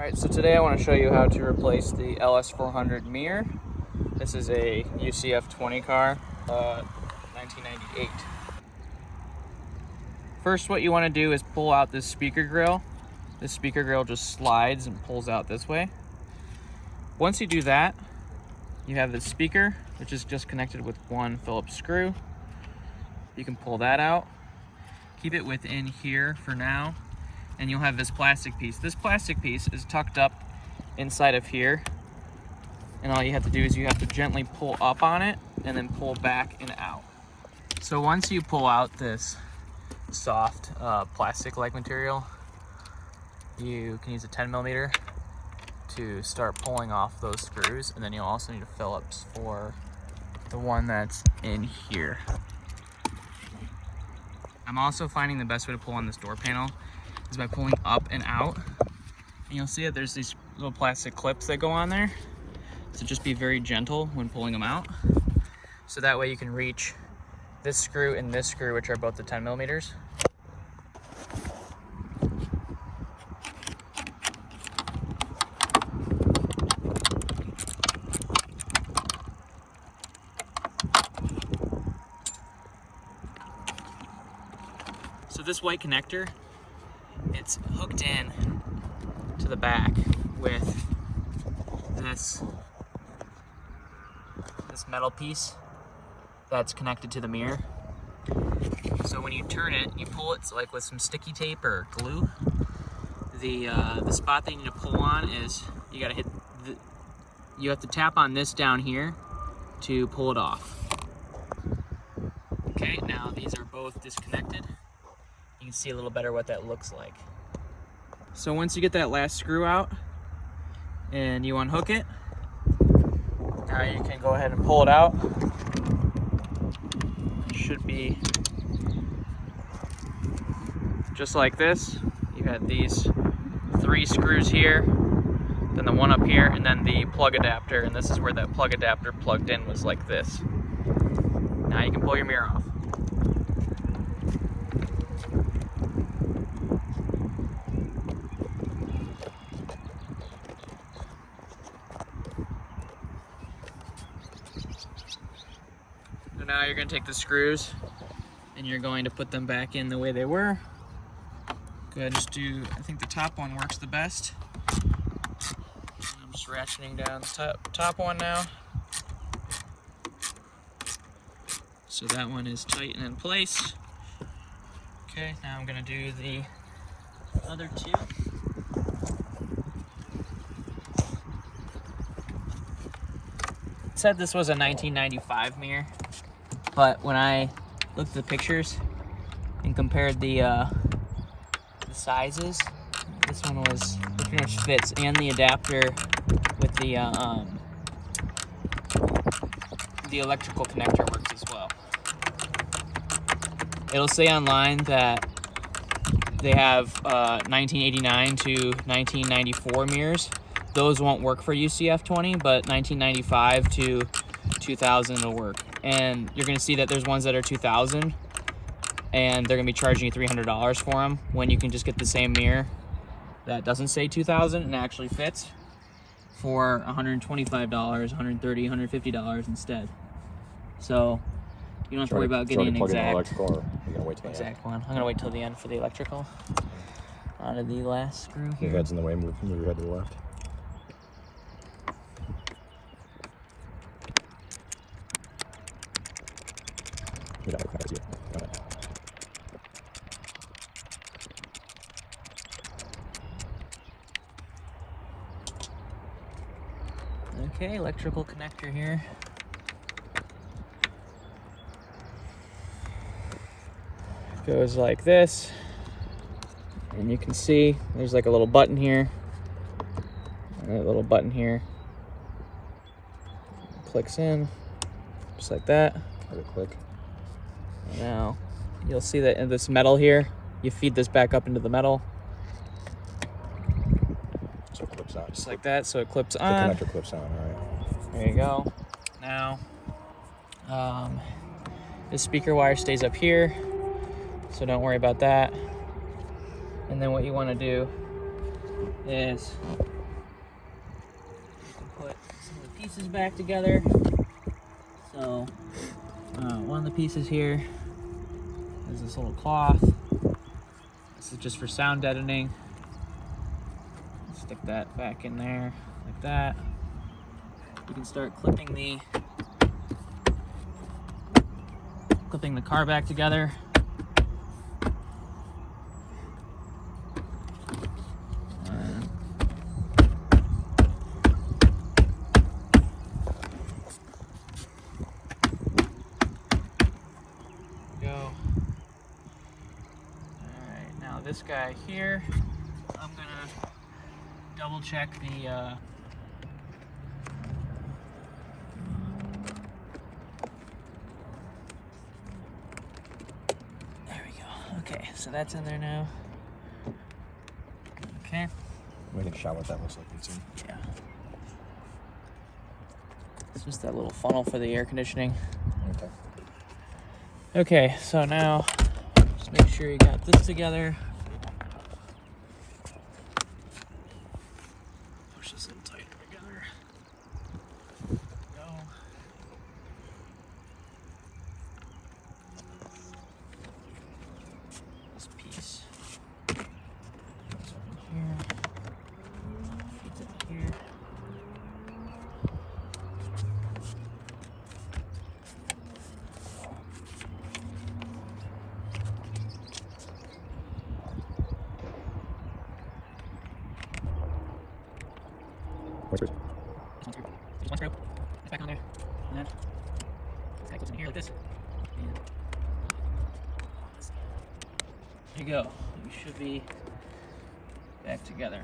Alright, so today I want to show you how to replace the LS400 mirror. This is a UCF20 car, 1998. First, what you want to do is pull out this speaker grill. This speaker grill just slides and pulls out this way. Once you do that, you have the speaker, which is just connected with one Phillips screw. You can pull that out. Keep it within here for now, and you'll have this plastic piece. This plastic piece is tucked up inside of here, and all you have to do is you have to gently pull up on it and then pull back and out. So once you pull out this soft plastic-like material, you can use a 10mm to start pulling off those screws, and then you'll also need a Phillips for the one that's in here. I'm also finding the best way to pull on this door panel is by pulling up and out. And you'll see that there's these little plastic clips that go on there. So just be very gentle when pulling them out. So that way you can reach this screw and this screw, which are both the 10mm. So this white connector, it's hooked in to the back with this metal piece that's connected to the mirror. So when you turn it, you pull it like with some sticky tape or glue. The spot that you need to pull on is you gotta you have to tap on this down here to pull it off. Okay, now these are both disconnected. You can see a little better what that looks like. So once you get that last screw out and you unhook it, now you can go ahead and pull it out. It should be just like this. You had these 3 screws here, then the one up here, and then the plug adapter, and this is where that plug adapter plugged in, was like this. Now you can pull your mirror off. So now you're going to take the screws and you're going to put them back in the way they were. Go ahead and just do, I think the top one works the best. I'm just ratcheting down the top one now. So that one is tight and in place. Okay, now I'm going to do the other 2. It said this was a 1995 mirror, but when I looked at the pictures and compared the sizes, this one was pretty much fits, and the adapter with the electrical connector works as well. It'll say online that they have 1989 to 1994 mirrors. Those won't work for UCF20, but 1995 to 2000 will work. And you're gonna see that there's ones that are 2000, and they're gonna be charging you $300 for them, when you can just get the same mirror that doesn't say 2000 and actually fits for $125, $130, $150 instead. So you don't have to worry about getting an exact one. I'm gonna wait till the end for the electrical. Onto the last screw here. Your head's in the way, move your head to the left. Okay, electrical connector here. Goes like this, and you can see there's like a little button here, and a little button here. Clicks in, just like that. Let it click. Now, you'll see that in this metal here, you feed this back up into the metal. So it clips on. Just like that, so it clips on. The connector clips on, all right. There you go. Now, this speaker wire stays up here, so don't worry about that. And then what you want to do is put some of the pieces back together. So one of the pieces here is this little cloth. This is just for sound deadening. Stick that back in there like that. You can start clipping the car back together. Go. Alright, now this guy here, I'm gonna double check the there we go. Okay, so that's in there now. Okay. We can shout what that looks like. Yeah. It's just that little funnel for the air conditioning. Okay. Okay, so now just make sure you got this together. Push this a little tighter together. Go. This piece goes up in here. Feeds up here. What's yours? Just one screw. It's back on there. And then this guy goes in here like this. And there you go. You should be back together.